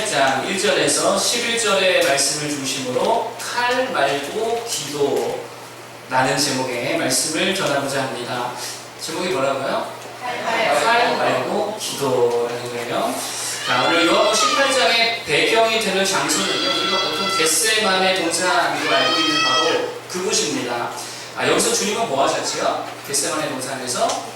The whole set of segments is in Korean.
18장 1절에서 11절의 말씀을 중심으로 칼 말고 기도라는 제목의 말씀을 전하고자 합니다. 제목이 뭐라고요? 칼 말고 기도라는 거예요. 자, 오늘 요한복음 18장의 배경이 되는 장소는요, 우리가 보통 겟세마네 동산으로 알고 있는 바로 그곳입니다. 여기서 주님은 뭐 하셨죠? 겟세마네 동산에서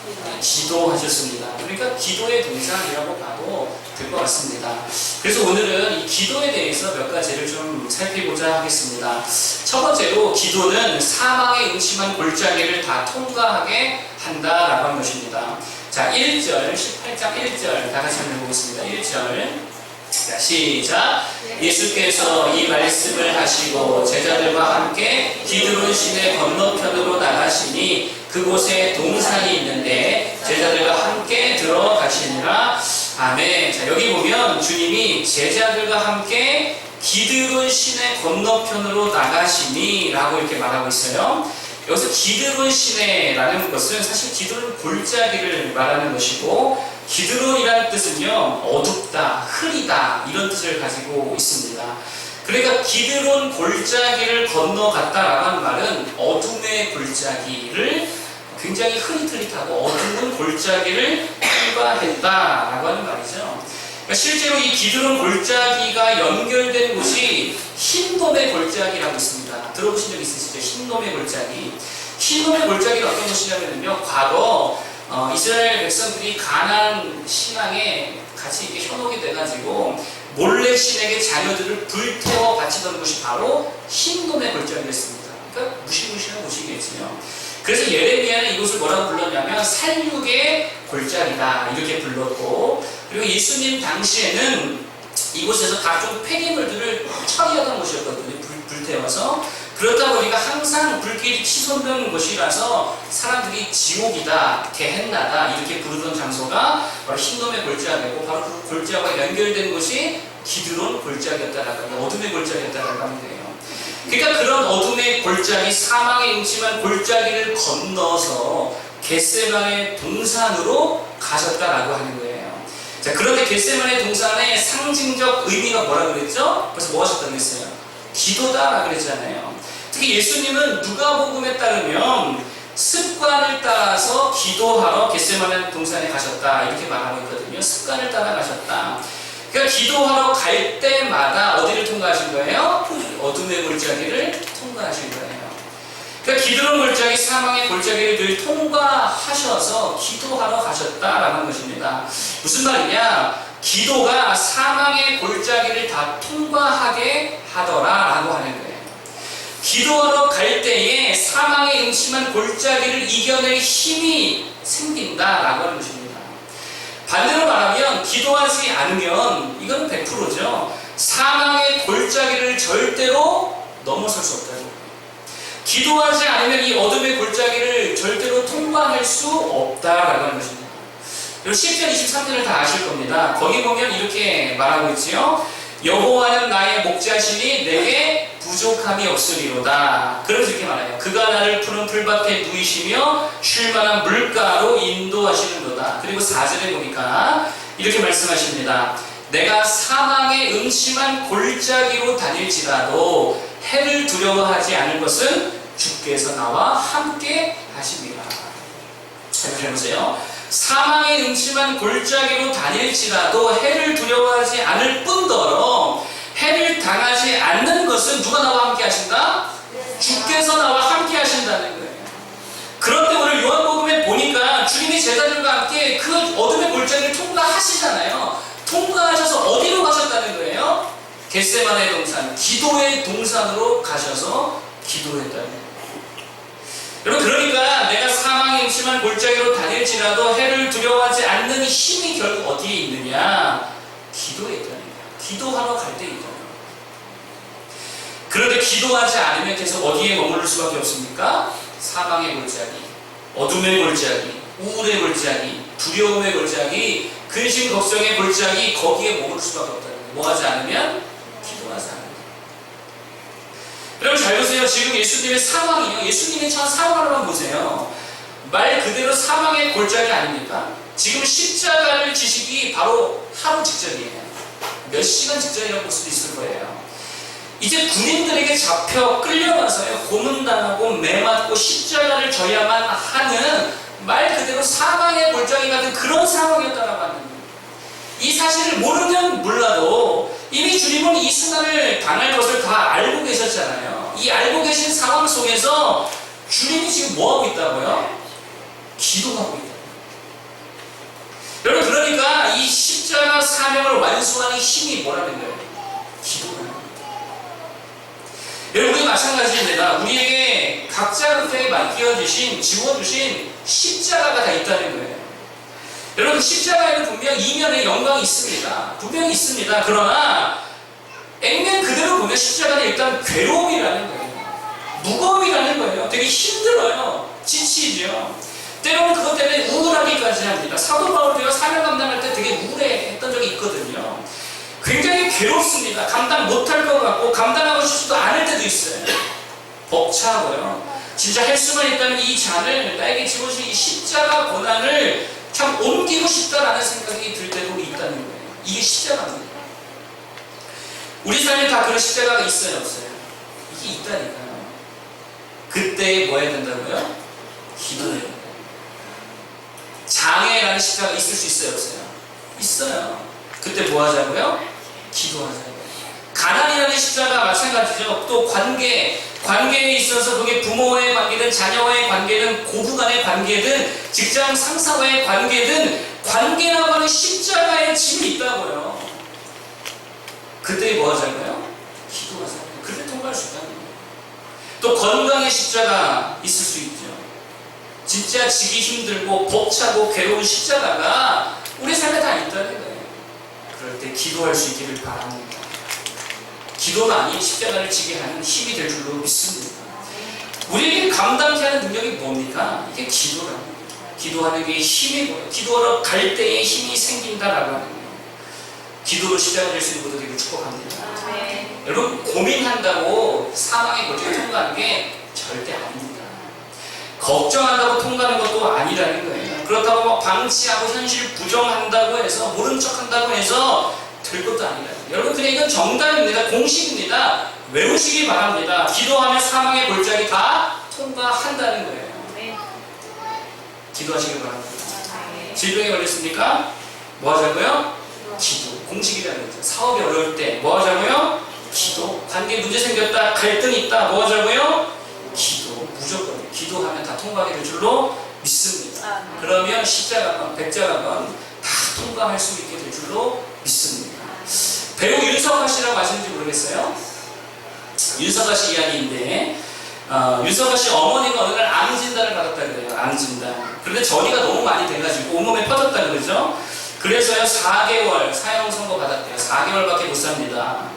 기도하셨습니다. 그러니까 기도의 동산이라고 봐도 될 것 같습니다. 그래서 오늘은 이 기도에 대해서 몇 가지를 좀 살펴보자 하겠습니다. 첫 번째로 기도는 사망의 음침한 골짜기를 다 통과하게 한다라고 하는 것입니다. 자, 1절, 18장 1절 다 같이 한번 보겠습니다. 1절. 자, 시작. 예수께서 이 말씀을 하시고 제자들과 함께 기드론 시내 건너편으로 나가시니 그곳에 동산이 있는데 제자들과 함께 들어가시니라. 아멘. 자, 여기 보면 주님이 제자들과 함께 기드론 시내 건너편으로 나가시니 라고 이렇게 말하고 있어요. 여기서 기드론 시내라는 것은 사실 기드론 골짜기를 말하는 것이고, 기드론이라는 뜻은요, 어둡다, 흐리다 이런 뜻을 가지고 있습니다. 그러니까 기드론 골짜기를 건너갔다라고 하는 말은 어둠의 골짜기를, 굉장히 흐릿흐릿하고 어두운 골짜기를 통과했다라고 하는 말이죠. 그러니까 실제로 이 기드론 골짜기가 연결된 곳이 흰돔의 골짜기라고 있습니다. 들어보신 적 있으시죠? 흰돔의 골짜기. 흰돔의 골짜기는 어떤 곳이냐면요, 과거 이스라엘 백성들이 가나안 신앙에 같이 이렇게 현혹이 돼가지고 몰래 신에게 자녀들을 불태워 바치던 곳이 바로 흰돔의 골짜기였습니다. 그러니까 무시무시한 곳이겠지요. 그래서 예레미야는 이곳을 뭐라고 불렀냐면 살육의 골짜기다 이렇게 불렀고, 그리고 예수님 당시에는 이곳에서 각종 폐기물들을 처리하던 곳이었거든요. 불태워서. 그렇다 보니까 항상 불길이 치솟는 곳이라서 사람들이 지옥이다, 게헨나다 이렇게 부르던 장소가 바로 흰돔의 골짜기고, 바로 그 골짜기와 연결된 곳이 기드론 골짜기였다라고, 어둠의 골짜기였다라고 하는 거예요. 그러니까 그런 어둠의 골짜기, 사망의 음침한 골짜기를 건너서 겟세마네 동산으로 가셨다라고 하는 거예요. 자, 그런데 겟세마네 동산의 상징적 의미가 뭐라고 그랬죠? 그래서 뭐 하셨다고 했어요? 기도다라고 그랬잖아요. 특히 예수님은 누가복음에 따르면 습관을 따라서 기도하러 겟세마네 동산에 가셨다 이렇게 말하고 있거든요. 습관을 따라 가셨다. 그러니까 기도하러 갈 때마다 어디를 통과하신 거예요? 어둠의 골짜기를 통과하신 거예요. 그러니까 기드론 골짜기, 사망의 골짜기를 늘 통과하셔서 기도하러 가셨다라는 것입니다. 무슨 말이냐? 기도가 사망의 골짜기를 다 통과하게 하더라라고 하는 거예요. 기도하러 갈 때에 사망의 음침한 골짜기를 이겨낼 힘이 생긴다라고 하는 것입니다. 반대로 말하면 기도하지 않으면 이건 100%죠. 사망의 골짜기를 절대로 넘어설 수 없다는 거예요. 기도하지 않으면 이 어둠의 골짜기를 절대로 통과할 수 없다라고 하는 것입니다. 그리고 시편 23편을 다 아실 겁니다. 거기 보면 이렇게 말하고 있지요. 여호와는 나의 목자시니 내게 부족함이 없으리로다. 그러면서 이렇게 말해요. 그가 나를 푸른 풀밭에 누이시며 쉴만한 물가로 인도하시는도다. 그리고 4절에 보니까 이렇게 말씀하십니다. 내가 사망의 음침한 골짜기로 다닐지라도 해를 두려워하지 않을 것은 주께서 나와 함께 하십니다. 잘 보세요. 사망의 음침한 골짜기로 다닐지라도 해를 두려워하지 않을 뿐더러 해를 당하지 않는 것은 누가 나와 함께 하신다? 주께서 나와 함께 하신다는 거예요. 그런데 오늘 요한복음에 보니까 주님이 제자들과 함께 그 어둠의 골짜기를 통과하시잖아요. 통과하셔서 어디로 가셨다는 거예요? 겟세마네 동산, 기도의 동산으로 가셔서 기도했다는 거예요. 여러분, 그러니까 내가 사망의 음침한 골짜기로 다닐지라도 해를 두려워하지 않는 힘이 결국 어디에 있느냐? 기도에 있다는 거예요. 기도하러 갈 때 있다는 거예요. 그런데 기도하지 않으면 계속 어디에 머무를 수밖에 없습니까? 사망의 골짜기, 어둠의 골짜기, 우울의 골짜기, 두려움의 골짜기, 근심 걱정의 골짜기, 거기에 머무를 수밖에 없다는 거예요. 뭐 하지 않으면? 기도하지 않으면. 여러분 잘 보세요. 지금 예수님의 상황이요. 예수님의 참 상황을 한번 보세요. 말 그대로 사망의 골짜기 아닙니까? 지금 십자가를 지시기 바로 하루 직전이에요. 몇 시간 직전이라고 볼 수도 있을 거예요. 이제 군인들에게 잡혀 끌려가서요, 고문당하고 매맞고 십자가를 져야만 하는 말 그대로 사망의 골짜기 같은 그런 상황이었다라고 하는 거예요. 이 사실을 모르면 몰라도 이미 주님은 이 순환을 당할 것을 다 알고 계셨잖아요. 이 알고 계신 상황 속에서 주님이 지금 뭐하고 있다고요? 기도하고 있다. 여러분, 그러니까 이 십자가 사명을 완수하는 힘이 뭐라는 거예요? 기도라는 거예요. 여러분, 우리 마찬가지입니다. 우리에게 각자한테 맡겨주신, 지워주신 십자가가 다 있다는 거예요. 여러분, 십자가에는 분명 이면에 영광이 있습니다. 분명히 있습니다. 그러나 액면 그대로 보면 십자가는 일단 괴로움이라는 거예요. 무거움이라는 거예요. 되게 힘들어요. 지치죠. 때로는 그것 때문에 우울하기까지 합니다. 사도 바울도요, 사명 감당할 때 되게 우울해했던 적이 있거든요. 굉장히 괴롭습니다. 감당 못할 것 같고 감당하고 싶지도 않을 때도 있어요. 벅차고요. 진짜 할 수만 있다면 이 잔을 나에게 집어주신 이 십자가 고난을 참 옮기고 싶다라는 생각이 들 때도 있다는 거예요. 이게 십자가입니다. 우리 삶에 다 그런 십자가가 있어요, 없어요? 이게 있다니까요. 그때 뭐 해야 된다고요? 기도해야 돼요. 장애라는 십자가가 있을 수 있어요, 없어요? 있어요. 그때 뭐 하자고요? 기도하자고요. 가난이라는 십자가 마찬가지죠. 또 관계에 있어서 그게 부모와의 관계든 자녀와의 관계든 고부간의 관계든 직장 상사와의 관계든 관계라고 하는 십자가의 짐이 있다고요. 그때 뭐 하자고요? 기도하자고요. 그때 통과할 수 있다는 거예요. 또 건강의 십자가 있을 수 있죠. 진짜 지기 힘들고 벅차고 괴로운 십자가가 우리 삶에 다 있다는 거예요. 그럴 때 기도할 수 있기를 바랍니다. 기도만이 십자가를 지게 하는 힘이 될 줄로 믿습니다. 우리에게 감당케 하는 능력이 뭡니까? 이게 기도라는 거예요. 기도하는 게 힘이고요. 기도하러 갈 때에 힘이 생긴다라고 하는 거예요. 기도로 십자가 될 수 있는 것도 되게 축복합니다. 네. 여러분, 고민한다고 사망의 골짜기 통과하는 게 절대 아닙니다. 걱정한다고 통과하는 것도 아니라는 거예요. 그렇다고 막 방치하고 현실 부정한다고 해서 모른 척한다고 해서 될 것도 아니라. 여러분, 그냥 이건 정답입니다. 공식입니다. 외우시기 바랍니다. 기도하면 사망의 골짜기 다 통과한다는 거예요. 네. 기도하시기 바랍니다. 네. 질병에 걸렸습니까? 뭐 하자고요? 기도. 공식이라는 거죠. 사업이 어려울 때 뭐 하자고요? 기도. 관계 문제 생겼다, 갈등이 있다, 뭐 하자고요? 기도. 무조건 기도하면 다 통과하게 될 줄로 믿습니다. 그러면 십자가건 백자가건 다 통과할 수 있게 될 줄로 믿습니다. 배우 윤석아 씨라고 아시는지 모르겠어요? 윤석아 씨 이야기인데, 윤석아 씨 어머니가 어느 날 암 진단을 받았다 그래요. 암 진단. 그런데 전이가 너무 많이 돼가지고 온몸에 퍼졌다는 거죠. 그래서요, 4개월 사형 선고 받았대요. 4개월밖에 못 삽니다.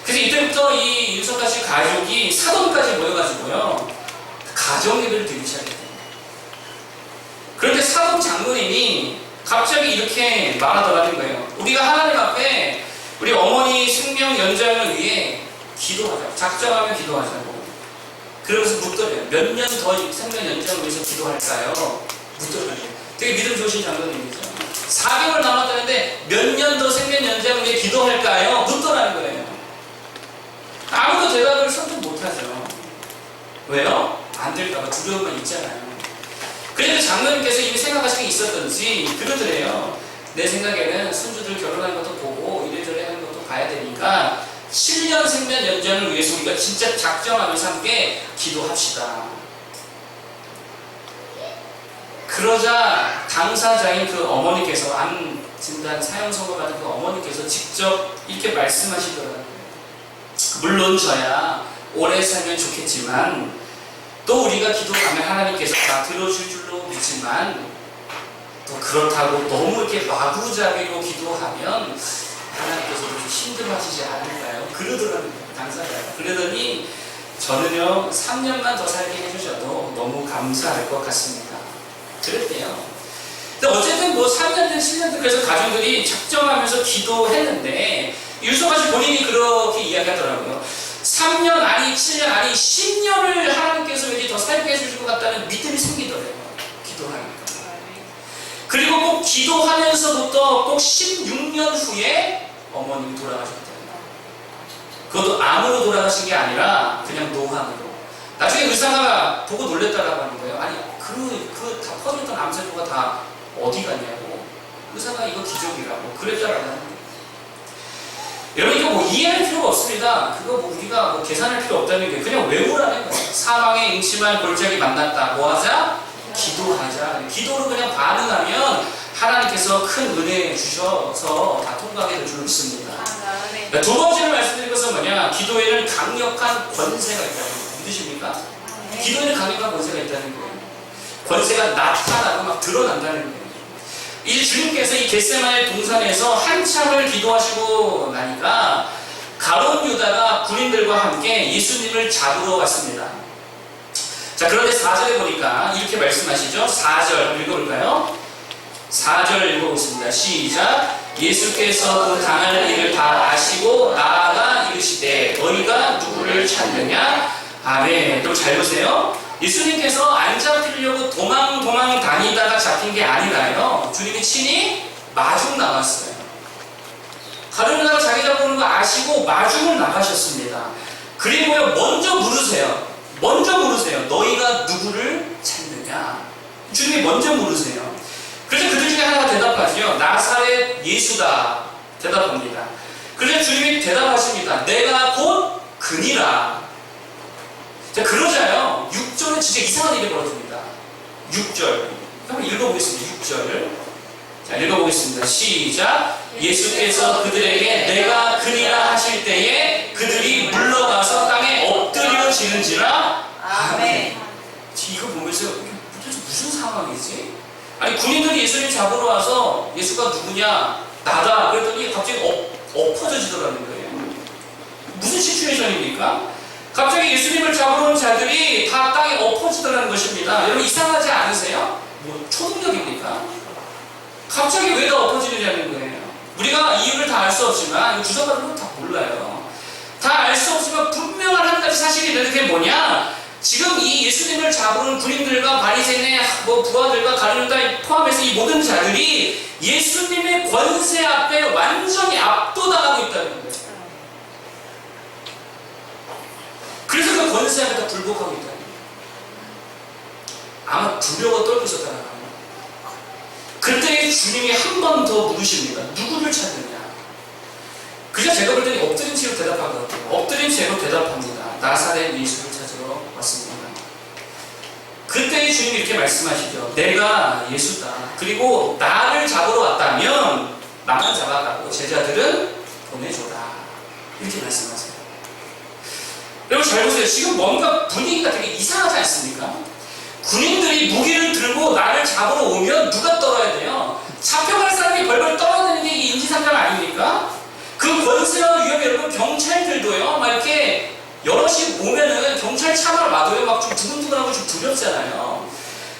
그래서 이때부터 이 윤석아 씨 가족이 사돈까지 모여가지고요, 가정 예배를 드리기 시작했대요. 그런데 사돈 장로님이 갑자기 이렇게 말하더라는 거예요. 우리가 하나님 앞에 우리 어머니 생명 연장을 위해 기도하자고, 작정하면 기도하자고. 그러면서 묻더래요. 몇 년 더 생명 연장을 위해서 기도할까요? 묻더래요. 되게 믿음 좋으신 장로님이죠. 4개월 남았다는데 몇 년 더 생명 연장을 위해 기도할까요? 묻더라는 거예요. 아무도 대답을 선뜻 못하죠. 왜요? 안 될까봐 두려움만 있잖아요. 그래서 장로님께서 이미 생각하시는 게 있었던지 그러더래요. 내 생각에는 손주들 결혼하는 것도 보고 이래저래 하는 것도 봐야 되니까 7년 생명 연장을 위해서 우리가 진짜 작정하면서 함께 기도합시다. 그러자 당사자인 그 어머니께서, 암 진단 사형 선고 받은 그 어머니께서 직접 이렇게 말씀하시더라고요. 물론 저야 오래 살면 좋겠지만 또 우리가 기도하면 하나님께서 다 들어줄 줄로 믿지만 또 그렇다고 너무 이렇게 마구잡이로 기도하면 하나님께서 좀 힘들어하시지 않을까요? 그러더라고요, 당사자가. 그러더니 저는요, 3년만 더 살게 해주셔도 너무 감사할 것 같습니다. 그랬대요. 근데 어쨌든 뭐 3년든 7년든 그래서 가정들이 작정하면서 기도했는데 윤석아 씨 본인이 그렇게 이야기하더라고요. 3년 아니 7년 아니 10년을 하나님께서 왠지 더 살게 해주실 것 같다는 믿음이 생기더래요. 기도하니까. 그리고 꼭 기도하면서부터 꼭 16년 후에 어머님이 돌아가셨대요. 그것도 암으로 돌아가신 게 아니라 그냥 노환으로. 나중에 의사가 보고 놀랬다라고 하는 거예요. 아니 다 퍼졌던 암세포가 다 어디 갔냐고. 의사가 이거 기적이라고 그랬다라고 하는 거예요. 여러분 이거 뭐 이해할 필요가 없습니다. 그거 뭐 우리가 뭐 계산할 필요 없다는 게 그냥 외우라는 거예요. 사망의 임침한 골짜기 만났다. 뭐 하자? 기도하자. 기도로 그냥 반응하면 하나님께서 큰 은혜 주셔서 다 통과하게 될 줄 믿습니다. 두 번째로 말씀드린 것은 뭐냐? 기도에는 강력한 권세가 있다는 거예요. 믿으십니까? 기도에는 강력한 권세가 있다는 거예요. 권세가 나타나고 막 드러난다는 거예요. 이 주님께서 이 겟세마네 동산에서 한참을 기도하시고 나니까 가룟 유다가 군인들과 함께 예수님을 잡으러 왔습니다. 자, 그런데 4절에 보니까 이렇게 말씀하시죠. 4절 읽어볼까요? 4절 읽어보겠습니다. 시작. 예수께서 그 당할 일을 다 아시고 나아가 이르시되 너희가 누구를 찾느냐? 아멘. 또 잘 보세요. 예수님께서 안 잡히려고 도망 다니다가 잡힌 게 아니라요. 주님이 친히 마중 나갔어요. 가룟 유다가 자기 잡으는 거 아시고 마중을 나가셨습니다. 그리고요 먼저 물으세요. 너희가 누구를 찾느냐? 주님이 먼저 물으세요. 그래서 그들 중에 하나가 대답하지요. 나사렛 예수다. 대답합니다. 그래서 주님이 대답하십니다. 내가 곧 그니라. 자, 그러자요. 6절은 진짜 이상한 일이 벌어집니다. 6절. 한번 읽어보겠습니다. 6절을. 자, 읽어보겠습니다. 시작. 예수께서 그들에게 내가 그니라 하실 때에 그들이 물러가서 땅에 엎드려지는지라. 아멘. 이거 보면서 도대체 무슨 상황이지? 아니 군인들이 예수님 잡으러 와서 예수가 누구냐? 나다. 그랬더니 갑자기 엎어져지더라는 거예요. 무슨 시츄에이션입니까? 갑자기 예수님을 잡으러 온 자들이 다 땅에 엎어지더라는 것입니다. 여러분 이상하지 않으세요? 뭐 초능력입니까? 갑자기 왜 다 엎어지느냐는 거예요. 우리가 이유를 다 알 수 없지만 주석받은 건 다 몰라요. 다 알 수 없지만 분명한 한 가지 사실이 있는데 그게 뭐냐? 지금 이 예수님을 잡으러 온 군인들과 바리새인의 부하들과 가룟 유다 포함해서 이 모든 자들이 예수님의 권세 앞에 완전히 압도당하고 있다는 거예요. 그래서 그 권세 앞에 다 굴복하고 있다는 거예요. 아마 두려워 떨고 있었다는 거예요. 그때 주님이 한 번 더 물으십니다. 누구를 찾느냐? 그저 제가 볼 때는 엎드린 채로 대답하거든요. 엎드린 채로 대답합니다. 나사렛 예수를 찾으러 왔습니다. 그때 주님이 이렇게 말씀하시죠. 내가 예수다. 그리고 나를 잡으러 왔다면 나만 잡아가고 제자들은 보내줘라. 이렇게 말씀하세요. 여러분 잘 보세요. 지금 뭔가 분위기가 되게 이상하지 않습니까? 군인들이 무기를 들고 나를 잡으러 오면 누가 떨어야 돼요? 잡혀갈 사람이 벌벌 떨어지는 게 인지상정 아닙니까? 그 권세와 위협이 여러분 경찰들도요 막 이렇게 여럿이 오면은 경찰 차가 와도요 막 좀 두근두근하고 좀 두렵잖아요.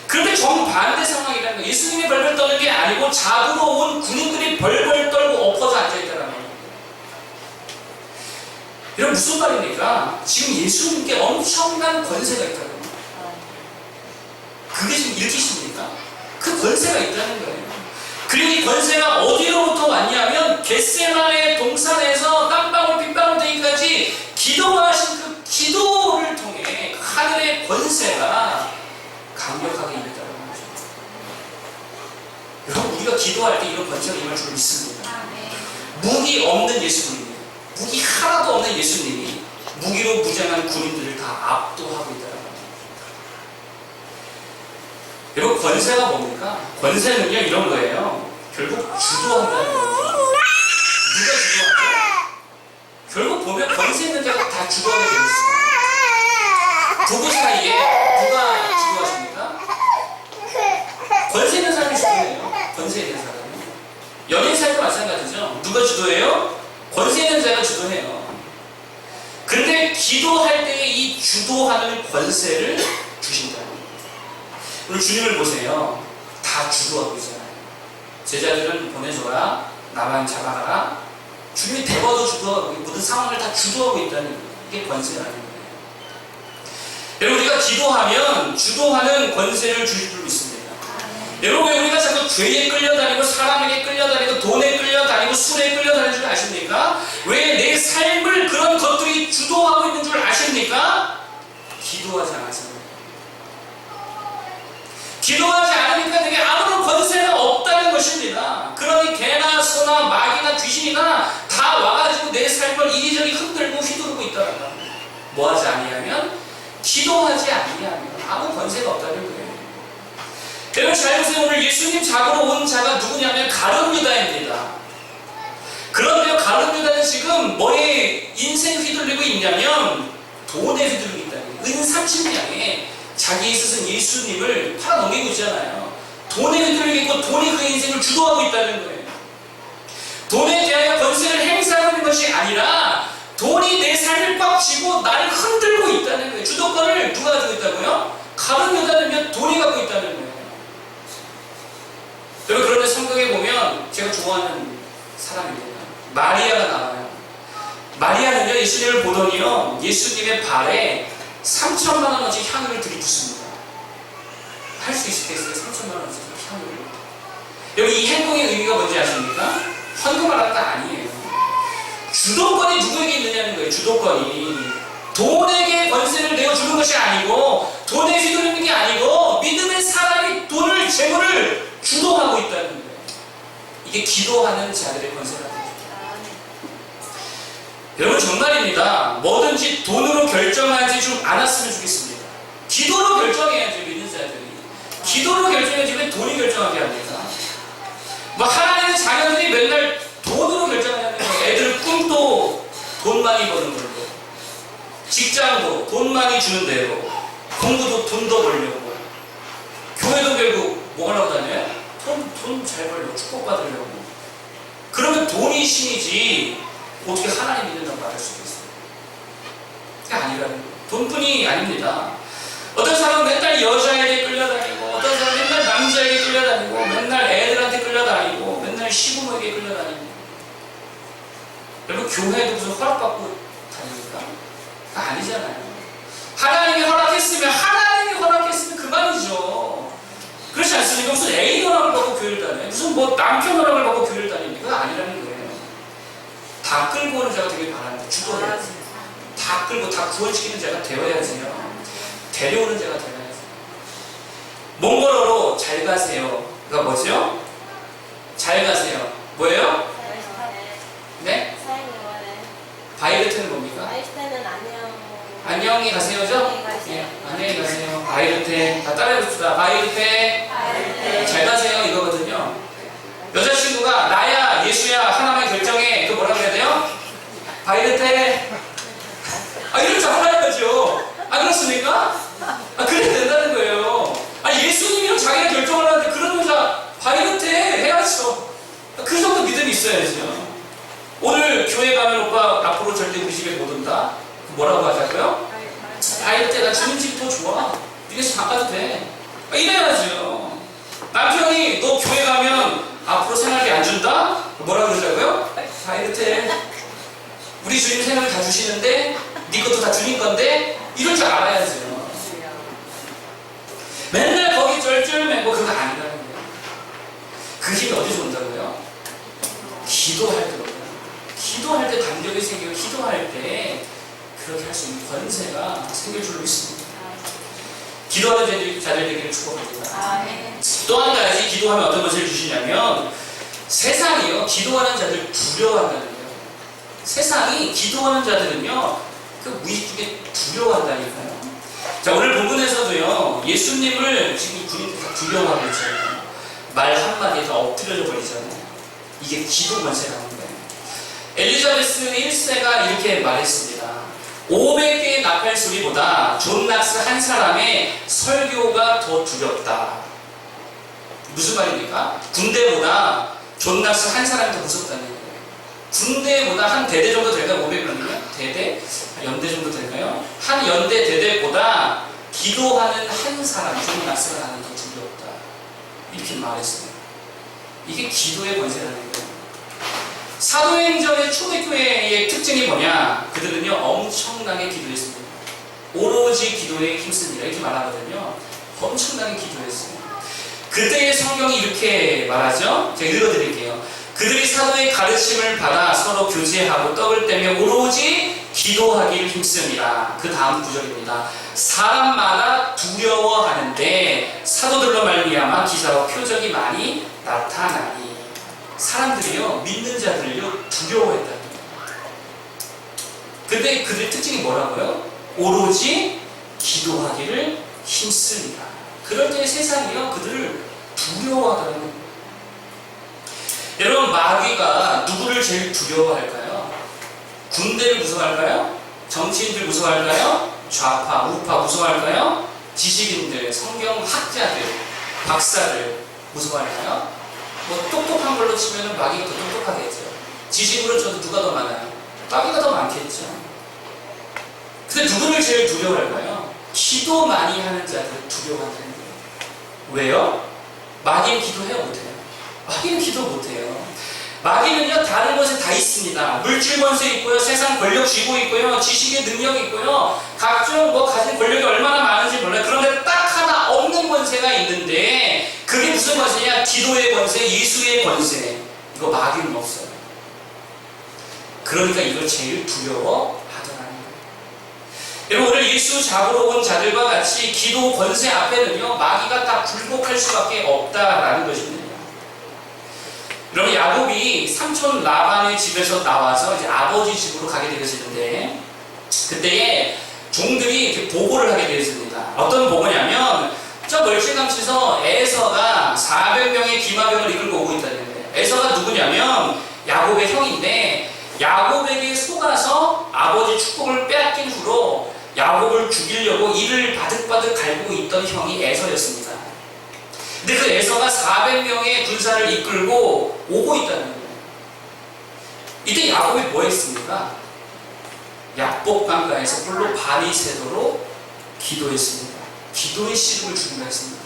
그런데 정반대 상황이라는 거예요. 예수님이 벌벌 떠는 게 아니고 잡으러 온 군인들이 벌벌 떨고 엎어져 앉아있다는 거예요. 이런 무슨 말입니까? 지금 예수님께 엄청난 권세가 있다는 거예요. 그게 지금 읽히십니까? 그 권세가 있다는 거예요. 그리고 이 권세가 어디로부터 왔냐면 겟세마네 동산에서 땀방울 빗방울 되기까지 기도하신 그 기도를 통해 하늘의 권세가 강력하게 임했다는 거죠. 여러분 우리가 기도할 때 이런 권세가 임할 줄 믿습니다. 무기 없는 예수님이 무기 하나도 없는 예수님이 무기로 무장한 군인들을 다 압도하고 있다는 거죠. 여러분 권세가 뭡니까? 권세는요 이런 거예요. 결국 주도한다는 거예요. 누가 주도할까요? 결국 보면 권세 있는 자가 다 주도하게 되어 있어요. 부부 사이에 누가 주도하십니까? 권세 있는 사람이 주도해요. 권세 있는 사람이. 연인 사이도 마찬가지죠. 누가 주도해요? 권세 있는 자가 주도해요. 그런데 기도할 때에 이 주도하는 권세를 주신다는 거예요. 오늘 주님을 보세요. 다 주도하고 있잖아요. 제자들은 보내줘라. 나만 잡아가라. 주님이 대화도 주도하고 모든 상황을 다 주도하고 있다는 거예요. 이게 권세라는 거예요. 여러분 우리가 기도하면 주도하는 권세를 주실 줄 믿습니다. 여러분 왜 우리가 자꾸 죄에 끌려다니고 사람에게 끌려다니고 돈에 끌려다니고 술에 끌려다니는 줄 아십니까? 왜 내 삶을 그런 것들이 주도하고 있는 줄 아십니까? 기도하지 않아서. 기도하지 않으니까 내게 아무런 권세가 없다는 것입니다. 그러니 개나 소나 마귀나 귀신이나 다 와가지고 내 삶을 이리저리 흔들고 휘두르고 있다는 겁니다. 뭐하지 아니하면? 기도하지 아니하면 아무 권세가 없다는 거예요. 여러분 잘 보세요. 오늘 예수님 잡으러 온 자가 누구냐면 가룟 유다입니다. 그런데요, 가룟 유다는 지금 뭐에 인생 휘둘리고 있냐면 돈에 휘둘리고 있다는 거예요. 은 30냥에 자기 스승 예수님을 팔아넘기고 있잖아요. 돈에 휘둘리고 있고 돈이 그의 인생을 주도하고 있다는 거예요. 돈에 대하여 권세를 행사하는 것이 아니라 돈이 내 삶을 꽉 쥐고 나를 흔들고 있다는 거예요. 주도권을 누가 가지고 있다고요? 가룟 유다는 돈이 갖고 있다는 거예요. 여러분 그런데 성경에 보면 제가 좋아하는 사람입니다. 마리아가 나와요. 마리아는요, 예수님을 보더니요, 예수님의 발에 3천만 원어치 향유를 들이붓습니다. 할 수 있겠어요? 3천만 원어치 향유를. 여기 이 행동의 의미가 뭔지 아십니까? 헌금하라는 거 아니에요. 주도권이 누구에게 있느냐는 거예요. 주도권이 돈에게 권세를 내어주는 것이 아니고 돈에 휘둘리는 게 아니고 믿음의 사람이 돈을, 재물을 주도하고 있다는 거예요. 이게 기도하는 자들의 권세라는 거죠. 여러분 정말입니다. 뭐든지 돈으로 결정하지 좀 않았으면 좋겠습니다. 기도로 결정해야지. 믿는 자들이 기도로 결정해야지 왜 돈이 결정하게 합니까? 뭐 하나님의 자녀들이 맨날 돈으로 결정하는 거예요. 애들 꿈도 돈 많이 버는 걸로, 직장도 돈 많이 주는 대로, 공부도 돈 더 벌려고, 교회도 결국 뭐 하려고 다녀요? 돈 잘 벌려고, 축복받으려고. 그러면 돈이 신이지 어떻게 하나님 믿는다고 말할 수 있겠어요? 그게 아니라는 거예요. 돈뿐이 아닙니다. 어떤 사람은 맨날 여자에게 끌려다니고, 어떤 사람은 맨날 남자에게 끌려다니고, 맨날 애들한테 끌려다니고, 맨날 시부모에게 끌려다니고. 여러분 교회도 무슨 허락받고 다닙니까? 그거 아니잖아요. 하나님이 허락했으면 그만이죠. 그렇지 않습니까? 무슨 애인 허락을 받고 교회를 다녀요? 무슨 뭐 남편 허락을 받고 교회를 다닙니까? 그거 아니라는 거예요. 다 끌고 오는 자가 되길 바랍니다. 주도해야지. 다 끌고 다 구원시키는 자가 되어야지요. 데려오는 자가 되어야지. 몽골어로 잘 가세요. 그가 뭐죠? 잘 가세요. 뭐예요? 네? 바이르트는 뭡니까? 바이르트는 안녕히 가세요죠? 예, 안녕히 가세요. 바이르테. 다 따라해봅시다. 바이르테. 잘 가세요. 이거거든요. 여자친구가 나야, 예수야, 하나만 결정해. 그거 뭐라고 해야 돼요? 바이르테. 이런 줄 알아야 거죠. 그렇습니까? 그래야 된다는 거예요. 예수님이랑 자기가 결정을 하는데 그런 여자 바이르테 해야죠. 그 정도 믿음이 있어야죠. 오늘 교회 가면 오빠 앞으로 절대 우리 집에 못 온다. 뭐라고 하자고요? 바이르테, 나 주님 집이 더 좋아. 니네 집 바꿔도 돼. 이래야죠. 남편이 너 교회 가면 앞으로 생활비 안 준다? 뭐라 그러자고요? 바이르테, 우리 주님 생활비 다 주시는데 네 것도 다 주님 건데 이럴 줄 알아야죠. 맨날 거기 쩔쩔매고 그거 아니라는 거예요. 그 힘이 어디서 온다고요? 기도할 때 오요. 기도할 때 감격이 생기고 기도할 때 그렇게 할 수 있는 권세가 생길 줄로 믿습니다. 기도하는 자들 되기를 축복합니다. 또 한 가지 기도하면 어떤 것을 주시냐면 세상이요, 기도하는 자들 두려워한다는 거예요. 세상이 기도하는 자들은요, 그 무의식중에 두려워한다니까요. 자, 오늘 본문에서도요, 예수님을 지금 군인들이 다 두려워하고 있잖아요. 말 한마디에 다 엎드려져 버리잖아요. 이게 기도 권세라는 거예요. 엘리자베스 1세가 이렇게 말했습니다. 500개의 나팔 소리보다 존 낙스 한 사람의 설교가 더 두렵다. 무슨 말입니까? 군대보다 존 낙스 한 사람이 더 무섭다는 거예요. 군대보다 한 대대 정도 될까요? 500명이면? 대대? 연대 정도 될까요? 한 연대 대대보다 기도하는 한 사람, 존 낙스가 나는 더 두렵다. 이렇게 말했어요. 이게 기도의 권세라는 거예요. 사도행전의 초대교회의 특징이 뭐냐? 그들은요, 엄청나게 기도했습니다. 오로지 기도에 힘씁니다. 이렇게 말하거든요. 엄청나게 기도했어요. 그때의 성경이 이렇게 말하죠. 제가 읽어드릴게요. 그들이 사도의 가르침을 받아 서로 교제하고 떡을 떼며 오로지 기도하기를 힘쓰니라. 그 다음 구절입니다. 사람마다 두려워하는데 사도들로 말미암아 기사와 표적이 많이 나타나니. 사람들이요, 믿는 자들을요 두려워했다는 거예요. 근데 그들의 특징이 뭐라고요? 오로지 기도하기를 힘쓰니라. 그럴 때 세상이요 그들을 두려워하더라는 거예요. 여러분, 마귀가 누구를 제일 두려워할까요? 군대를 무서워할까요? 정치인들 무서워할까요? 좌파, 우파 무서워할까요? 지식인들, 성경학자들, 박사들 무서워할까요? 뭐 똑똑한 걸로 치면 마귀가 더 똑똑하겠죠. 지식으로 쳐도 누가 더 많아요? 마귀가 더 많겠죠. 근데 누구를 제일 두려워할까요? 기도 많이 하는 자들 두려워한다는 거예요. 왜요? 마귀는 기도해요, 못해요? 마귀는 기도 못해요. 마귀는요 다른 것에 다 있습니다. 물질 권세 있고요, 세상 권력 쥐고 있고요, 지식의 능력이 있고요, 각종 뭐 가진 권력이 얼마나 많은지 몰라요. 그런데 딱 하나 없는 권세가 있는데 그게 무슨 권세냐? 기도의 권세, 예수의 권세. 이거 마귀는 없어요. 그러니까 이걸 제일 두려워하더라는 거예요. 여러분, 오늘 예수 잡으러 온 자들과 같이 기도 권세 앞에는요 마귀가 다 굴복할 수밖에 없다라는 것입니다. 여러분, 야곱이 삼촌 라반의 집에서 나와서 이제 아버지 집으로 가게 되었는데 그때에 종들이 이렇게 보고를 하게 되었습니다. 어떤 보고냐면 저 멀찌감치서 에서가 400명의 기마병을 이끌고 오고 있다는 거예요. 에서가 누구냐면 야곱의 형인데 야곱에게 속아서 아버지 축복을 빼앗긴 후로 야곱을 죽이려고 이를 바득바득 갈고 있던 형이 에서였습니다. 근데 그 에서가 400명의 군사를 이끌고 오고 있다는 거예요. 이때 야곱이 뭐 했습니까? 약복강가에서 홀로 밤이 새도록 기도했습니다. 기도의 씨름을 준비했습니다.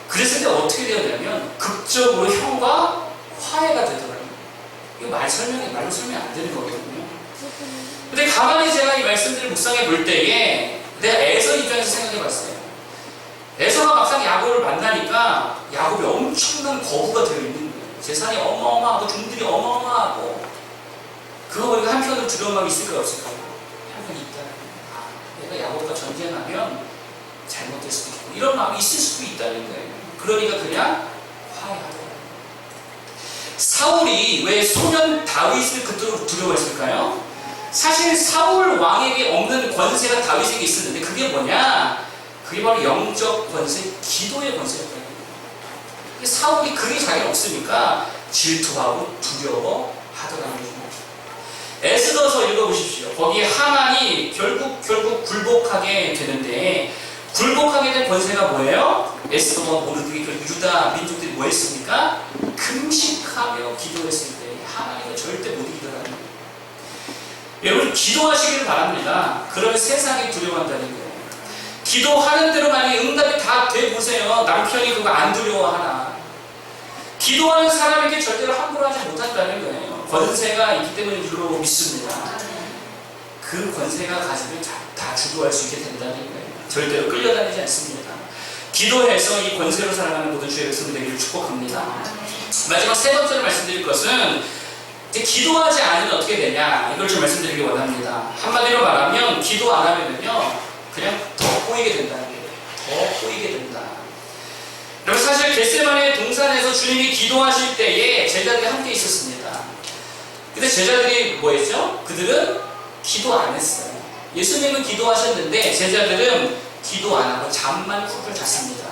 그랬을 때 어떻게 되었냐면 극적으로 형과 화해가 되더라고요. 이거 말로 설명이 안 되는 거거든요. 근데 가만히 제가 이 말씀들을 묵상해 볼 때에 내가 에서 입장에서 생각해 봤어요. 에서가 막상 야곱을 만나니까 야곱이 엄청난 거부가 되어 있는 거예요. 재산이 어마어마하고 종들이 어마어마하고 그거 보니까 한편으로 두려운 마음이 있을까요, 없을까요? 한편 있다는 거예요. 내가 야곱과 전쟁하면 잘못될 수도 있고 이런 마음이 있을 수도 있다는 거예요. 그러니까 그냥 화해하더라고요. 사울이 왜 소년 다윗을 그토록 두려워했을까요? 사실 사울 왕에게 없는 권세가 다윗에게 있었는데 그게 뭐냐? 그게 바로 영적 권세, 기도의 권세였다는 거예요. 사울이 그게 자기는 없으니까 질투하고 두려워하더라는 거죠. 에스더서 읽어보십시오. 거기에 하만이 결국 굴복하게 되는데 굴복하게 된 권세가 뭐예요? 에스더와 모르드게 유다 민족들이 뭐 했습니까? 금식하며 기도했을 때 하나님은 절대 못 이기더라는 거예요. 여러분, 기도하시기를 바랍니다. 그러면 세상이 두려워한다는 거예요. 기도하는 대로만이 응답이 다 돼보세요. 남편이 그거 안 두려워하나. 기도하는 사람에게 절대로 함부로 하지 못한다는 거예요. 권세가 있기 때문인 줄로 믿습니다. 그 권세가 가지면 다 주도할 수 있게 된다는 거예요. 절대로 끌려다니지 않습니다. 기도해서 이 권세로 살아가는 모든 주의 백성 되기를 축복합니다. 마지막 세 번째로 말씀드릴 것은 이제 기도하지 않으면 어떻게 되냐, 이걸 좀 말씀드리기 원합니다. 한마디로 말하면 기도 안 하면은요 그냥 더 꼬이게 된다는 거예요. 더 꼬이게 된다. 여러분, 사실 겟세마네 동산에서 주님이 기도하실 때에 제자들이 함께 있었습니다. 근데 제자들이 뭐 했죠? 그들은 기도 안 했어요. 예수님은 기도하셨는데 제자들은 기도 안 하고 잠만 푹 잤습니다.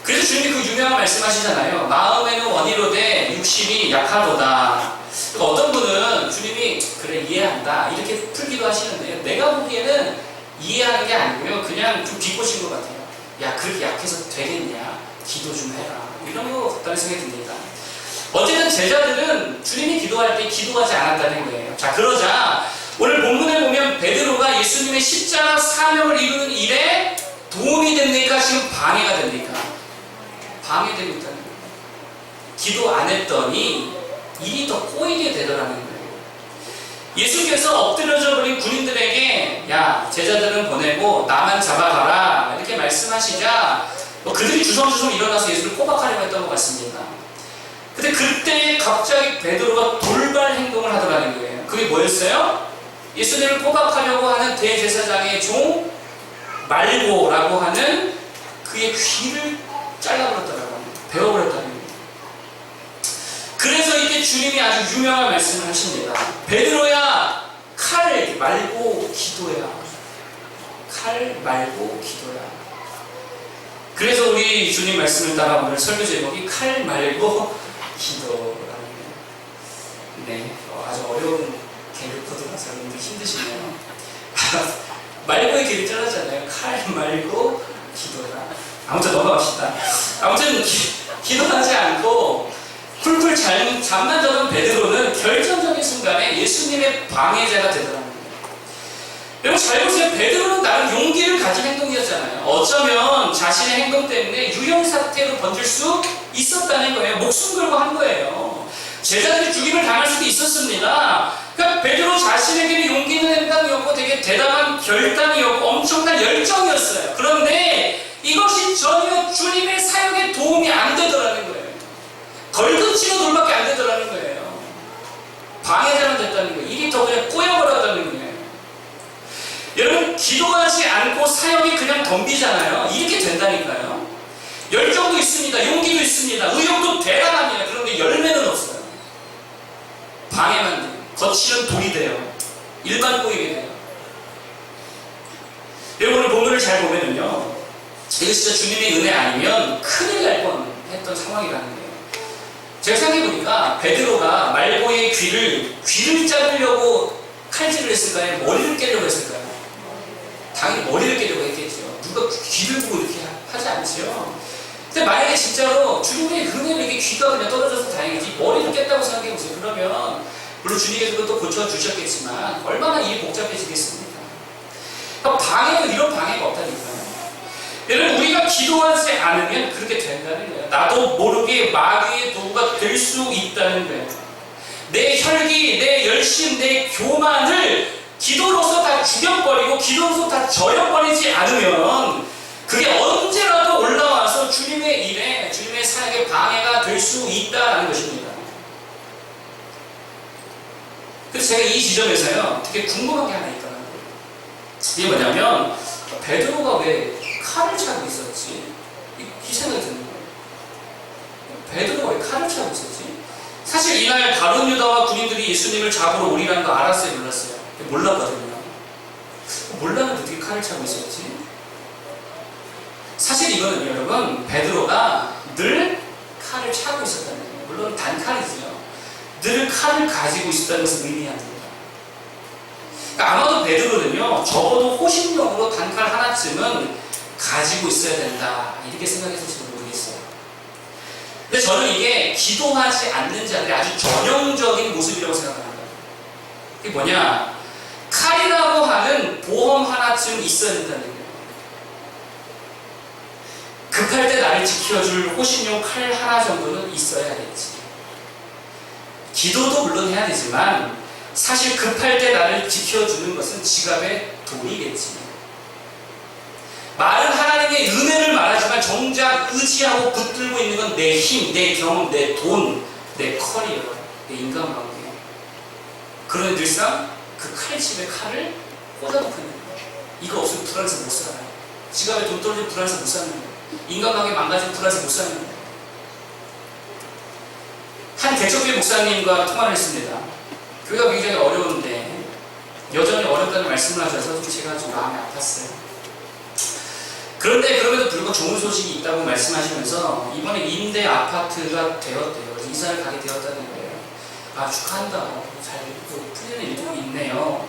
그래서 주님이 그 유명한 말씀하시잖아요. 마음에는 원이로되 육신이 약하도다. 어떤 분은 주님이 그래 이해한다 이렇게 풀기도 하시는데요. 내가 보기에는 이해하는 게 아니고요. 그냥 좀 비꼬신 것 같아요. 야, 그렇게 약해서 되겠냐? 기도 좀 해라. 이런 거 같다는 생각이 듭니다. 어쨌든 제자들은 주님이 기도할 때 기도하지 않았다는 거예요. 자, 그러자 오늘 본문에 보면 베드로가 예수님의 십자가 사명을 이루는 일에 도움이 됩니까? 지금 방해가 됩니까? 방해되고 있다는 거예요. 기도 안 했더니 일이 더 꼬이게 되더라는 거예요. 예수께서 엎드려져 버린 군인들에게 야, 제자들은 보내고 나만 잡아가라 이렇게 말씀하시자 그들이 주섬주섬 일어나서 예수를 포박하려고 했던 것 같습니다. 근데 그때 갑자기 베드로가 돌발 행동을 하더라는 거예요. 그게 뭐였어요? 예수님을 포박하려고 하는 대제사장의 종 말고라고 하는 그의 귀를 잘라버렸다는 거예요. 베어버렸다는 거예요. 그래서 이때 주님이 아주 유명한 말씀을 하십니다. 베드로야, 칼 말고 기도해라. 칼 말고 기도해라. 그래서 우리 주님 말씀을 따라 오늘 설교 제목이 칼 말고 기도라는 거예요. 네, 아주 어려운 개그 코드라서 여러분들 힘드시네요. 말고의 길을 잘랐잖아요. 칼 말고 기도해라. 아무튼 넘어갑시다. 아무튼 기도하지 않고 쿨쿨 잠만 자던 베드로는 결정적인 순간에 예수님의 방해자가 되더라는 거예요. 여러분 잘 보세요. 베드로는 나름 용기를 가진 행동이었잖아요. 어쩌면 자신의 행동 때문에 유형사태로 번질 수 있었다는 거예요. 목숨 걸고 한 거예요. 제자들이 죽임을 당할 수도 있었습니다. 그러니까 베드로 자신에게는 용기 있는 행동이었고 되게 대담한 결단이었고 엄청난 열정이었어요. 그런데 이것이 전혀 주님의 사역에 도움이 안 되더라는 거예요. 걸근치는 돌밖에 안 되더라는 거예요. 방해자는 됐다는 거예요. 일이 더 그냥 꼬여버렸다는 거예요. 여러분 기도하지 않고 사역이 그냥 덤비잖아요. 이렇게 된다니까요. 열정도 있습니다. 용기도 있습니다. 의욕도 대단합니다. 그런데 열매는 없어요. 방해만 돼요. 거칠은 돌이 돼요. 일반 꼬이게 돼요. 여러분 오늘 본문을 잘 보면은요, 이거 진짜 주님의 은혜 아니면 큰일 날 뻔했던 상황이라는 거예요. 제가 생각해보니까 베드로가 말고의 귀를 자르려고 칼질을 했을까요? 머리를 깨려고 했을까요? 당연히 머리를 깨려고 했겠죠. 누가 귀를 보고 이렇게 하지 않죠. 근데 만약에 진짜로 주님의 은혜로 이게 귀가 그냥 떨어져서 다행이지 머리를 깼다고 생각해보세요. 그러면 물론 주님께서 그것도 고쳐주셨겠지만 얼마나 일이 복잡해지겠습니까? 그러니까 방해는 이런 방해가 없다니까요. 여러분 우리가 기도하지 않으면 그렇게 된다는 거예요. 나도 모르게 마귀의 도구가 될 수 있다는 거예요. 내 혈기, 내 열심, 내 교만을 기도로서 다 죽여버리고 기도로서 다 저려버리지 않으면 그게 언제라도 올라와서 주님의 일에, 주님의 사역에 방해가 될 수 있다는 것입니다. 그래서 제가 이 지점에서요 되게 궁금한 게 하나 있더라고요. 이게 뭐냐면 베드로가 왜 칼을 차고 있었지? 이 생각이 드는 거예요. 베드로가 왜 칼을 차고 있었지? 사실 이날 가룟 유다와 군인들이 예수님을 잡으러 오리라는 거 알았어요? 몰랐어요? 몰랐거든요. 몰랐는데 어떻게 칼을 차고 있었지? 사실 이거는 여러분 베드로가 늘 칼을 차고 있었다는 거예요. 물론 단칼이죠. 늘 칼을 가지고 있었다는 것을 의미합니다. 그러니까 아마도 베드로는요 적어도 호신용으로 단칼 하나쯤은 가지고 있어야 된다 이렇게 생각했을지도 모르겠어요. 근데 저는 이게 기도하지 않는 자들의 아주 전형적인 모습이라고 생각합니다. 이게 뭐냐, 칼이라고 하는 보험 하나쯤 있어야 된다는 거예요. 급할 때 나를 지켜줄 호신용 칼 하나 정도는 있어야겠지. 기도도 물론 해야 되지만 사실 급할 때 나를 지켜주는 것은 지갑의 돈이겠지. 말은 하나님의 은혜를 말하지만 정작 의지하고 붙들고 있는 건 내 힘, 내 경험, 내 돈, 내 커리어, 내 인간관계. 그런데 늘상 그 칼집에 칼을 꽂아놓고 있는 거예요. 이거 없으면 불안해서 못 살아요. 지갑에 돈 떨어지면 불안해서 못 사는 거예요. 인간관계 망가지면 불안해서 못 사는 거예요. 한 개척교회 목사님과 통화를 했습니다. 교회가 굉장히 어려운데 여전히 어렵다는 말씀을 하셔서 제가 좀 마음이 아팠어요. 그런데 그럼에도 불구하고 좋은 소식이 있다고 말씀하시면서 이번에 임대 아파트가 되었대요. 그래서 이사를 가게 되었다는 거예요. 아, 축하한다. 잘 풀리는 일도 있네요.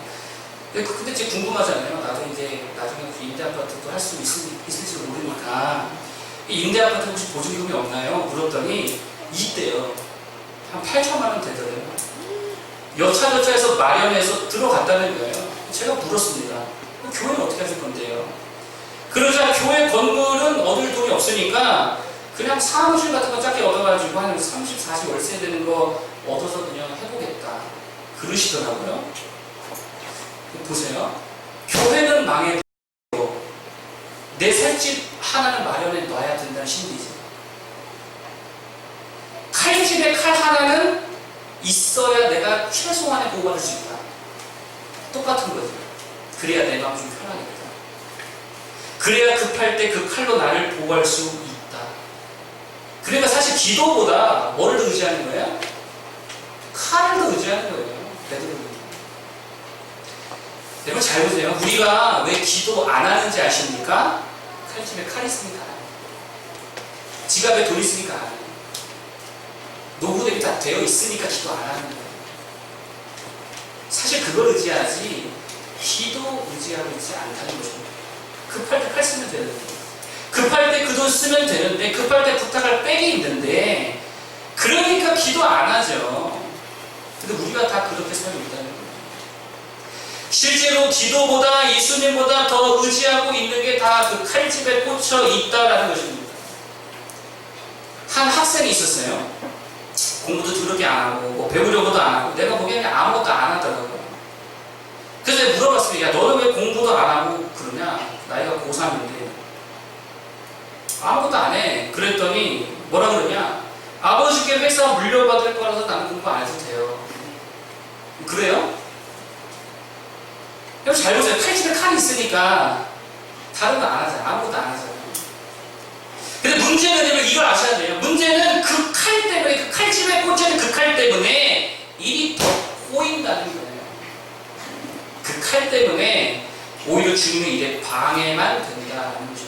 근데 제가 궁금하잖아요. 나도 이제 나중에 임대 아파트도 할 수 있을지 모르니까 임대 아파트 혹시 보증금이 없나요? 물었더니 있대요. 한 8천만 원 되더래요. 여차저차해서 마련해서 들어갔다는 거예요. 제가 물었습니다. 교회는 어떻게 하실 건데요? 그러자 교회 건물은 얻을 돈이 없으니까 그냥 사무실 같은 거 작게 얻어가지고 한 30, 40 월세 되는 거 얻어서 그냥 해보겠다 그러시더라고요. 보세요. 교회는 망해도 내 살집 하나는 마련해 놔야 된다는 심리지. 칼집에 칼 하나는 있어야 내가 최소한의 보호받을 수 있다. 똑같은 거지. 그래야 내 마음 좀 편하겠다. 그래야 급할 때 그 칼로 나를 보호할 수 있다. 그러니까 사실 기도보다 뭐를 더 의지하는 거예요? 칼을 더 의지하는 거예요. 베드로는. 여러분 잘 보세요. 우리가 왜 기도 안 하는지 아십니까? 칼집에 칼 있으니까 안 해요. 지갑에 돈 있으니까 안 해요. 노후대비 다 되어 있으니까 기도 안 하는 거예요. 사실 그걸 의지하지 기도 의지하고 있지 않다는 거죠. 급할 때 칼 쓰면 되는데, 급할 때 그 돈 쓰면 되는데, 급할 때 부탁할 백이 있는데, 그러니까 기도 안 하죠. 근데 우리가 다 그렇게 살고 있다는 거예요. 실제로 기도보다 예수님보다 더 의지하고 있는 게 다 그 칼집에 꽂혀 있다라는 것입니다. 한 학생이 있었어요. 공부도 더럽게 안 하고, 뭐 배우려고도 안 하고, 내가 보기에는 아무것도 안 하더라고요. 그래서 내가 물어봤어요. 야, 너는 왜 공부도 안 하고 그러냐? 나이가 고3인데. 아무것도 안 해. 그랬더니, 뭐라 그러냐? 아버지께 회사 물려받을 거라서 나는 공부 안 해도 돼요. 그래요? 여러분 잘 보세요. 칼집에 칼이 있으니까 다른 거 안 하잖아요. 아무것도 안 하잖아요. 근데 문제는 이걸 아셔야 돼요. 문제는 그 칼 때문에, 그 칼집에 꽂혀있는 그 칼 때문에 일이 더 꼬인다는 거예요. 그 칼 때문에 오히려 주님의 일에 방해만 된다는 거죠.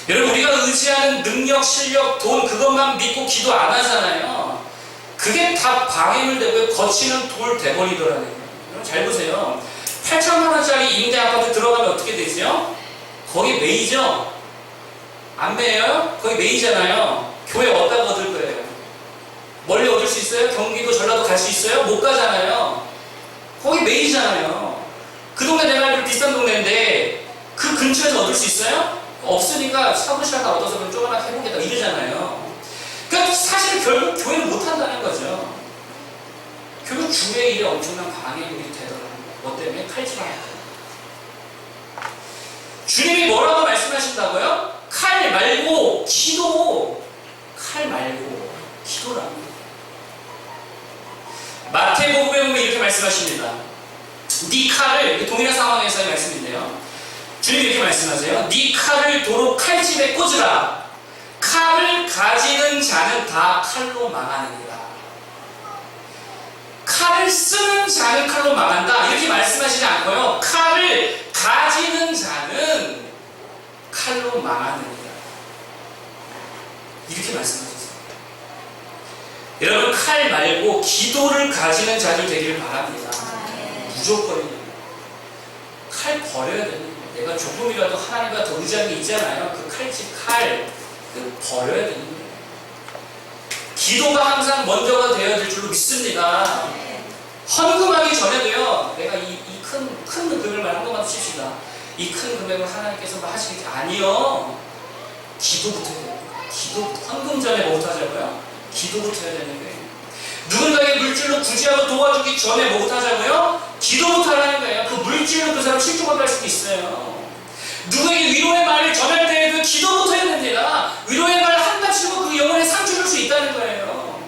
여러분 우리가 의지하는 능력, 실력, 돈 그것만 믿고 기도 안 하잖아요. 그게 다 방해물 되고 거치는 돌 돼버리더라는 거예요. 여러분 잘 보세요. 8천만 원짜리 임대 아파트 들어가면 어떻게 되죠? 거기 매이죠? 안 매여요? 거기 매이잖아요. 교회 어디다가 얻을 거예요? 멀리 얻을 수 있어요? 경기도 전라도 갈 수 있어요? 못 가잖아요. 거기 매이잖아요. 그 동네 내 말대로 비싼 동네인데 그 근처에서 얻을 수 있어요? 없으니까 사무실하다 얻어서 그럼 조그맣게 해보겠다 이러잖아요. 그러니까 사실 결국 교회는 못 한다는 거죠. 결국 주의 일에 엄청난 방해물이 되더라고요. 뭐 때문에? 칼집 하나. 주님이 뭐라고 말씀하신다고요? 칼 말고 기도. 칼 말고 기도랍니다. 마태복음에 보면 이렇게 말씀하십니다. 네 칼을, 동일한 상황에서의 말씀인데요. 주님이 이렇게 말씀하세요. 네 칼을 도로 칼집에 꽂으라. 칼을 가지는 자는 다 칼로 망하느니라. 칼을 쓰는 자는 칼로 망한다. 이렇게 말씀하시지 않고요. 칼을 가지는 자는 칼로 망하느니라. 이렇게 말씀하셨어요. 여러분 칼 말고 기도를 가지는 자들 되기를 바랍니다. 무조건이에요. 칼 버려야 됩니다. 내가 조금이라도 하나님과 더 의지하는 게 있잖아요. 그 칼집 칼 버려야 됩니다. 기도가 항상 먼저가 되어야 될 줄로 믿습니다. 헌금하기 전에도요. 내가 이 큰 금액만 한 번만 칩시다. 이 큰 금액을 하나님께서 하시겠지. 아니요. 기도부터 해야 돼요. 기도부터. 헌금 전에 뭐부터 하자고요? 기도부터 해야 되는 거예요. 누군가에게 물질로 구제하고 도와주기 전에 뭐부터 하자고요? 기도부터 하라는 거예요. 그 물질로 그 사람 실족하게 할 수도 있어요. 누구에게 위로의 말을 전할 때에도 기도부터 해야 됩니다. 위로의 말 한다 치고 그 영혼에 상처 줄 수 있다는 거예요.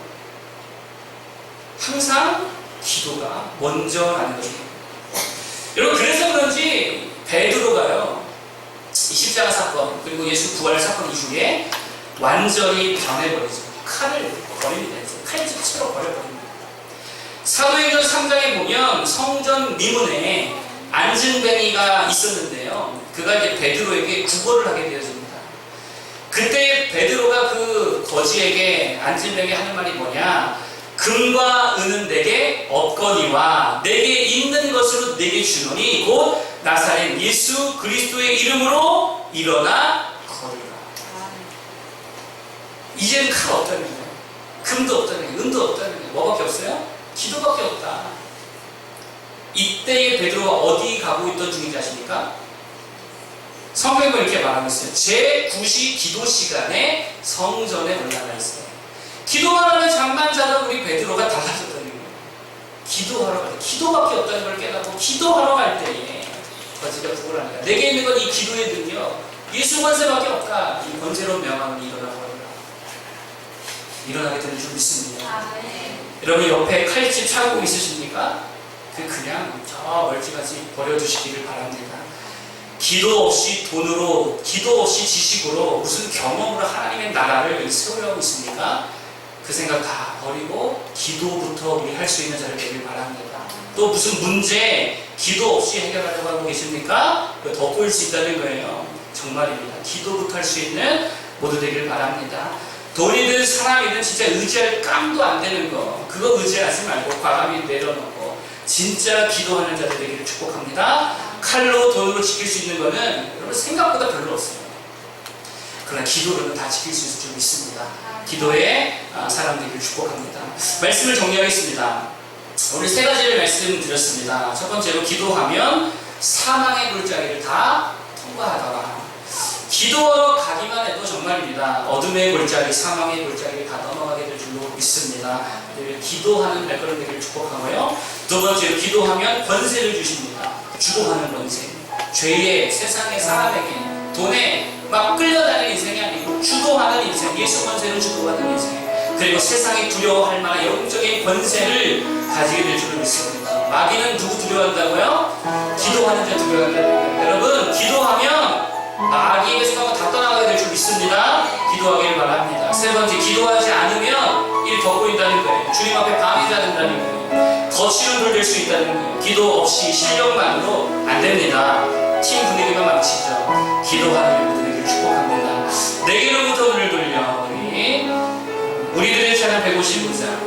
항상 기도가 먼저라는 거죠. 여러분 그래서 그런지 베드로가요. 이 십자가 사건 그리고 예수 부활 사건 이후에 완전히 변해버리죠. 칼을 버립니다. 칼집 채로 버려버립니다. 사도행전 3장에 보면 성전 미문에 안진뱅이가 있었는데요. 그가 이제 베드로에게 구걸을 하게 되어집니다. 그때 베드로가 그 거지에게 안진뱅이 하는 말이 뭐냐? 금과 은은 내게 없거니와 내게 있는 것으로 내게 주노니 곧 나사렛 예수 그리스도의 이름으로 일어나 걸으라. 이제는 칼 없다는 거예요. 금도 없다는 거예요. 은도 없다는 거예요. 뭐밖에 없어요? 기도밖에 없다. 이때의 베드로가 어디 가고 있던 중인지 아십니까? 성경에 이렇게 말하고 있어요. 제9시 기도 시간에 성전에 올라가 있어요. 기도만 하면 잠만 자던 우리 베드로가 달라졌다는 거예요. 기도하러 갈 때, 기도밖에 없다는 걸 깨닫고 기도하러 갈 때에 거지가 구걸하니까 내게 있는 건 이 기도의 능력, 예수 권세밖에 없다. 이 권세로운 명함은 일어나버리라. 일어나게 되는 줄 믿습니다. 여러분 옆에 칼집 차고 있으십니까? 그냥 저 멀찌감치 버려두시기를 바랍니다. 기도 없이 돈으로, 기도 없이 지식으로, 무슨 경험으로 하나님의 나라를 세우려고 있습니까? 그 생각 다 버리고 기도부터 우리 할 수 있는 자를 되길 바랍니다. 또 무슨 문제 기도 없이 해결하려고 하고 계십니까? 더 꼬일 수 있다는 거예요. 정말입니다. 기도부터 할 수 있는 모두 되길 바랍니다. 돈이든 사람이든 진짜 의지할 깜도 안 되는 거, 그거 의지하지 말고 과감히 내려놓고 진짜 기도하는 자들 되기를 축복합니다. 칼로 돈으로 지킬 수 있는 거는 여러분 생각보다 별로 없어요. 그러나 기도로는 다 지킬 수 있을 줄 믿습니다. 기도의 사람 되기를 축복합니다. 말씀을 정리하겠습니다. 오늘 세 가지를 말씀드렸습니다. 첫 번째로 기도하면 사망의 골짜기를 다 통과하더라. 기도하러 가기만 해도 정말입니다. 어둠의 골짜기, 사망의 골짜기를 다 넘어가게 될 줄로 믿습니다. 기도하는 발걸음 되기를 축복하고요. 두 번째로 기도하면 권세를 주십니다. 주도하는 권세. 죄의 세상의 사람에게 돈에 막 끌려다니는 인생이 아니고 주도하는 인생, 예수 권세를 주도하는 인생, 그리고 세상이 두려워할 만한 영적인 권세를 가지게 될 줄로 믿습니다. 마귀는 누구 두려워한다고요? 기도하는 자 두려워한다고요. 여러분 기도하면 마귀에게 속하고 다 떠나가게 될 줄 믿습니다. 기도하기를 바랍니다. 세 번째, 기도하지 않으면 일 덧보인다는 거예요. 주님 앞에 방해가 된다는 거예요. 거칠은 돌 될 수 있다는 거예요. 기도 없이 실력만으로 안 됩니다. 팀 분위기가 망치죠. 기도하는 분들에게 축복합니다. 내게로부터 눈을 돌려 우리들의 찬양 155장